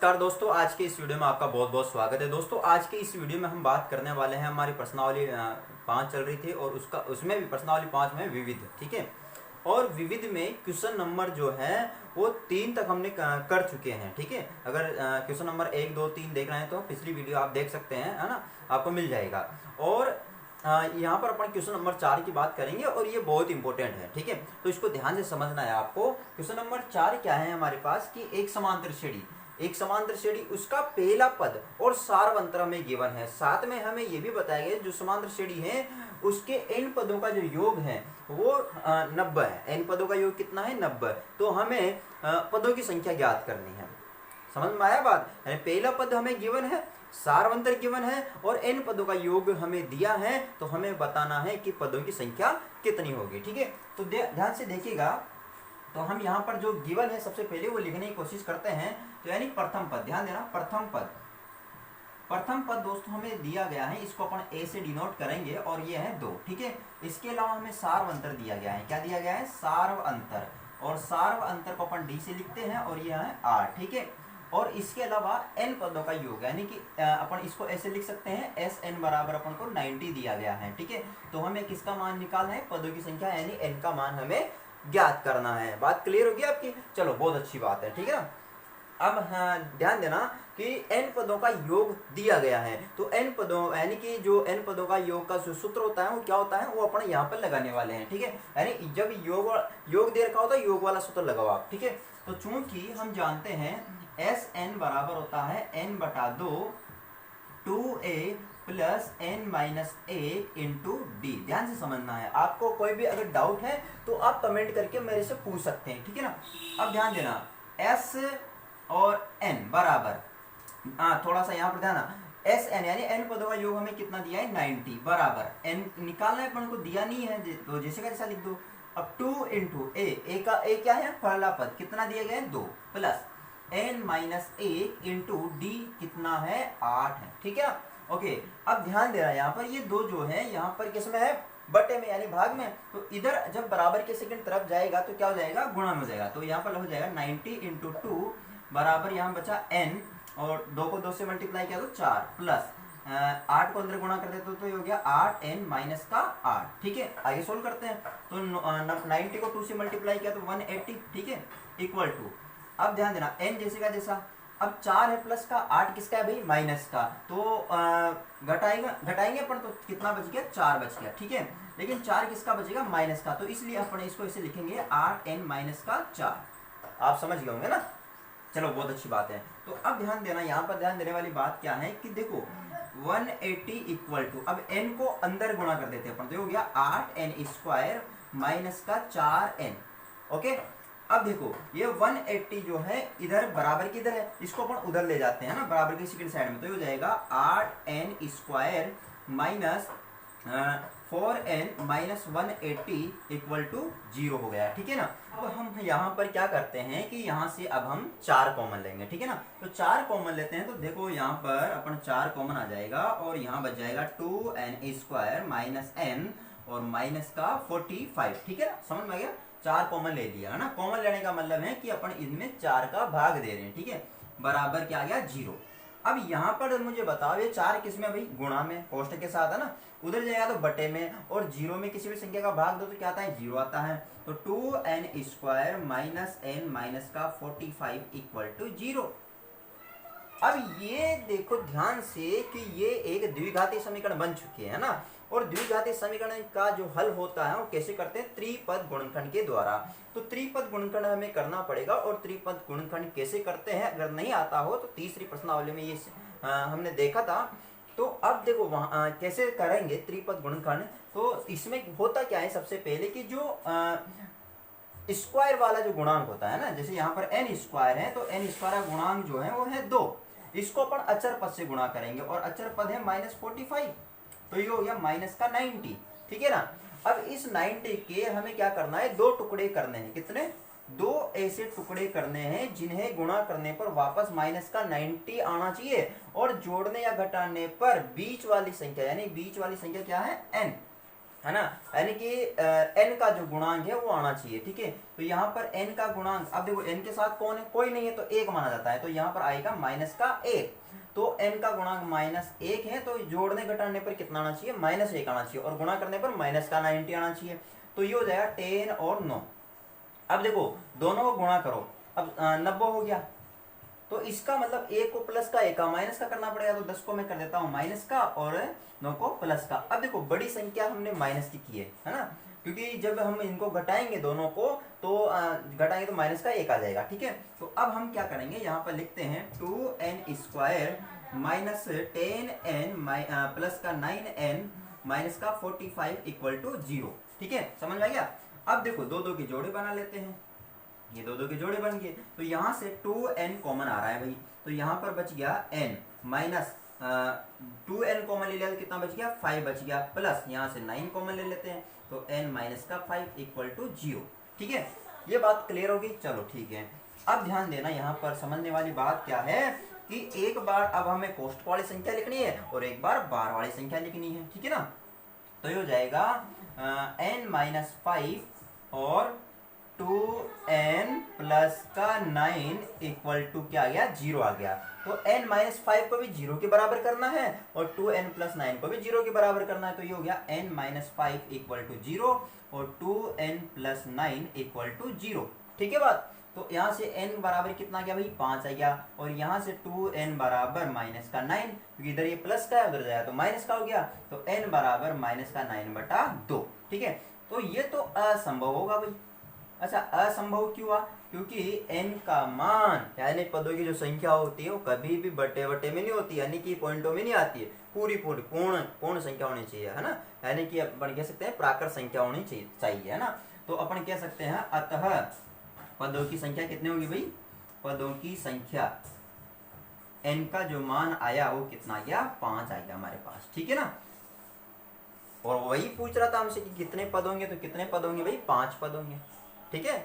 नमस्कार दोस्तों, आज के इस वीडियो में आपका बहुत बहुत स्वागत है। दोस्तों आज के इस वीडियो में हम बात करने वाले हैं, हमारी प्रश्नावली 5 चल रही थी और उसमें भी प्रश्नावली 5 में विविध, ठीक है। और विविध में क्वेश्चन नंबर जो है वो 3 तक हमने कर चुके हैं, ठीक है। अगर क्वेश्चन नंबर 1, 2, 3 देख रहे हैं तो पिछली वीडियो आप देख सकते हैं, है ना, आपको मिल जाएगा। और यहाँ पर अपन क्वेश्चन नंबर 4 की बात करेंगे और ये बहुत इंपॉर्टेंट है, ठीक है। तो इसको ध्यान से समझना है आपको। क्वेश्चन नंबर 4 क्या है हमारे पास कि एक समांतर श्रेणी उसका पहला पद और सार्वंतर हमें गिवन है। साथ में हमें यह भी बताया गया जो समांतर श्रेणी है उसके n पदों का जो योग है वो 90 है। n पदों का योग कितना है? 90। तो हमें पदों की संख्या ज्ञात करनी है। समझ में आया बात? पहला पद हमें गिवन है, सार्वंतर गिवन है और n पदों का योग हमें दिया है। तो हमें बताना है कि पदों की संख्या कितनी होगी, ठीक है। तो ध्यान से देखिएगा। तो हम यहाँ पर जो गिवन है सबसे पहले वो लिखने की कोशिश करते हैं। तो यानी प्रथम पद, ध्यान देना, प्रथम पद दोस्तों हमें दिया गया है, इसको अपन a से डिनोट करेंगे और ये है 2, ठीक है। इसके अलावा हमें सार्वंतर दिया गया है। क्या दिया गया है? सार्वंतर। और सार्वंतर को अपन d से लिखते हैं और ये है r, ठीक है। और इसके अलावा n पदों का योग, यानी कि अपन इसको ऐसे लिख सकते हैं Sn बराबर अपन को 90 दिया गया है, ठीक है। तो हमें किसका मान निकालना है? पदों की संख्या यानी n का मान हमें ज्ञात करना है। बात क्लियर होगी आपकी? चलो, बहुत अच्छी बात है, ठीक है ना। अब ध्यान देना कि n पदों का योग दिया गया है। तो n पदों यानी कि जो n पदों का योग का जो सूत्र होता है वो क्या होता है, वो अपन यहाँ पर लगाने वाले हैं, ठीक है। यानी जब योग दे रखा होता है योग वाला सूत्र लगाओ आप, ठीक है। तो चूंकि हम जानते हैं Sn बराबर होता है n बटा 2 2a plus n minus 1 into D. ध्यान से समझना है आपको। कोई भी अगर डाउट है तो आप कमेंट करके मेरे से पूछ सकते हैं, ठीक है ना। अब ध्यान देना, s और n बराबर, थोड़ा सा यहाँ पर ध्यान, Sn यानी n पदों का योग हमें कितना दिया है? 90 बराबर n निकालना है, अपन को दिया नहीं है तो जैसे का जैसा लिख दो। अब 2 इंटू a का a क्या है? पहला पद कितना दिया गया है? 2 plus n minus 1 into D कितना है? 8 है, ठीक है। ओके, अब ध्यान देना, यहाँ पर ये 2 जो है यहाँ पर किस में है? बटे में यानी भाग में। तो इधर जब बराबर के सेकंड तरफ जाएगा तो क्या हो जाएगा? गुणा में हो जाएगा। तो यहाँ पर हो जाएगा 90 इंटू 2 बराबर, यहाँ बचा n और 2 को 2 से मल्टीप्लाई किया तो 4 प्लस 8 को अंदर गुणा कर देते तो ये हो गया 8n माइनस का 8, ठीक है। आगे सोल्व करते हैं। तो 90 को 2 से मल्टीप्लाई किया तो 180, ठीक है, इक्वल टू, अब ध्यान देना n जैसे का जैसा। अब 4 है प्लस का, 8 किसका है भाई? माइनस का। तो घटाएंगे अपन तो कितना बच गया? 4 बच गया, ठीक है। लेकिन 4 किसका बचेगा? माइनस का। तो इसलिए अपन इसको ऐसे लिखेंगे 8n माइनस का 4। आप समझ गए होंगे ना। चलो, बहुत अच्छी बात है। तो अब ध्यान देना, यहाँ पर ध्यान देने वाली बात क्या है कि देखो 180 इक्वल टू, अब n को अंदर गुणा कर देते हैं अपन, तो हो गया 8n स्क्वायर माइनस का 4n। ओके, अब देखो ये 180 जो है इधर बराबर की इधर है, इसको अपन उधर ले जाते हैं ना, बराबर की सेकंड साइड में। तो ये हो जाएगा 8n square minus 4n minus 180 equal to 0 हो गया, ठीक है ना। अब हम यहाँ पर क्या करते हैं कि यहाँ से अब हम 4 कॉमन लेंगे, ठीक है ना। तो 4 कॉमन लेते हैं तो देखो यहाँ पर अपन 4 कॉमन आ जाएगा और यहाँ बच जाएगा 2n स्क्वायर माइनस n और माइनस का 45, ठीक है ना। समझ में आ गया? 4 कॉमन ले लिया है ना। कॉमन लेने का मतलब है कि अपन इनमें 4 का भाग दे रहे हैं, ठीक है। बराबर क्या आ गया? 0। अब यहाँ पर मुझे बताओ ये 4 किस में भाई? गुणा में, कोष्टक के साथ है ना। उधर जाएगा तो बटे में, और 0 में किसी भी संख्या का भाग दो तो क्या आता है? 0 आता है। तो 2n square minus n minus का 45 इक्वल टू 0। अब ये देखो ध्यान से कि ये एक द्विघाती समीकरण बन चुके हैं ना। और द्विघाती समीकरण का जो हल होता है वो कैसे करते हैं? त्रिपद गुणनखंड के द्वारा। तो त्रिपद गुणनखंड हमें करना पड़ेगा। और त्रिपद गुणनखंड कैसे करते हैं अगर नहीं आता हो तो तीसरी प्रश्नावली में ये हमने देखा था। तो अब देखो वहाँ कैसे करेंगे त्रिपद गुणनखंड। तो इसमें होता क्या है, सबसे पहले कि जो स्क्वायर वाला जो गुणांक होता है ना, जैसे यहाँ पर n स्क्वायर है तो n स्क्वायर का गुणांक जो है वो है 2। इसको अपन अचर पद से गुणा करेंगे और अचर पद है -45, तो ये हो गया माइनस का 90, ठीक है ना। अब इस 90 के हमें क्या करना है? 2 टुकड़े करने हैं। कितने? 2 ऐसे टुकड़े करने हैं जिन्हें गुणा करने पर वापस माइनस का 90 आना चाहिए और जोड़ने या घटाने पर बीच वाली संख्या, यानी बीच वाली संख्या क्या है? n, है ना, यानी कि n का जो गुणांक है वो आना चाहिए, ठीक है। तो यहाँ पर n का गुणांक, अब देखो n के साथ कौन है, कोई नहीं है, तो एक माना जाता है, तो यहाँ पर आएगा -1। तो n का गुणांक -1 है, तो जोड़ने घटाने पर कितना आना चाहिए, -1 आना चाहिए, और गुणा करने पर -90 आना चाहिए। तो ये हो जाएगा 10 और 9। अब देखो दोनों को गुणा करो, अब 90 हो गया, तो इसका मतलब एक को प्लस का, एक का माइनस का करना पड़ेगा। तो 10 को मैं कर देता हूँ माइनस का और 9 को प्लस का। अब देखो बड़ी संख्या हमने माइनस की है ना, क्योंकि जब हम इनको घटाएंगे दोनों को, तो घटाएंगे तो माइनस का एक आ जाएगा, ठीक है। तो अब हम क्या करेंगे, यहाँ पर लिखते हैं 2n² माइनस 10n प्लस का 9n माइनस का 45 इक्वल टू 0, ठीक है, समझ में आ गया। अब देखो दो दो के जोड़े बना लेते हैं, ये दो दो के जोड़े बन गए, तो यहाँ से 2n कॉमन आ रहा है भाई, तो यहाँ पर बच गया n माइनस 2n कॉमन ले लिया तो कितना बच गया, 5 बच गया, प्लस यहाँ से 9 कॉमन ले लेते हैं, तो n माइनस का 5 इक्वल टू 0, ठीक है। ये बात क्लियर होगी, चलो ठीक है। अब ध्यान देना, यहाँ पर समझने वाली बात क्या है कि एक बार अब हमें कोष्ठक वाली संख्या लिखनी है और एक बार बार वाली संख्या लिखनी है, ठीक है ना। तो ये हो जाएगा n माइनस 5 और 2n प्लस का 9 इक्वल टू क्या आ गया, 0 आ गया। तो n माइनस 5 को भी 0 के बराबर करना है और 2n प्लस 9 को भी 0 के बराबर करना है, तो ये हो गया n माइनस 5 इक्वल टू 0 और 2n प्लस 9 इक्वल टू 0, ठीक है बात। तो यहाँ से n बराबर कितना आ गया भाई, 5 आ गया, और यहाँ से 2n बराबर माइनस का 9, क्योंकि इधर ये प्लस का है उधर जाएगा तो माइनस का हो गया, तो n बराबर माइनस का 9/2, ठीक है। तो ये तो असंभव होगा भाई। अच्छा, असंभव क्यों हुआ, क्योंकि n का मान, यानी पदों की जो संख्या होती है वो कभी भी बटे बटे में नहीं होती, यानी कि पॉइंटों में नहीं आती है, पूरी पूरी पूर्ण संख्या होनी चाहिए, है ना, यानी कि अपन कह सकते हैं प्राकृत संख्या होनी चाहिए, है ना। तो अपन कह सकते हैं अतः पदों की संख्या कितनी होगी भाई, पदों की संख्या n का जो मान आया वो कितना आ गया, 5 आ गया हमारे पास, ठीक है ना। और वही पूछ रहा था हमसे कि कितने पद होंगे, तो कितने पद होंगे भाई, 5 पद होंगे, ठीक है।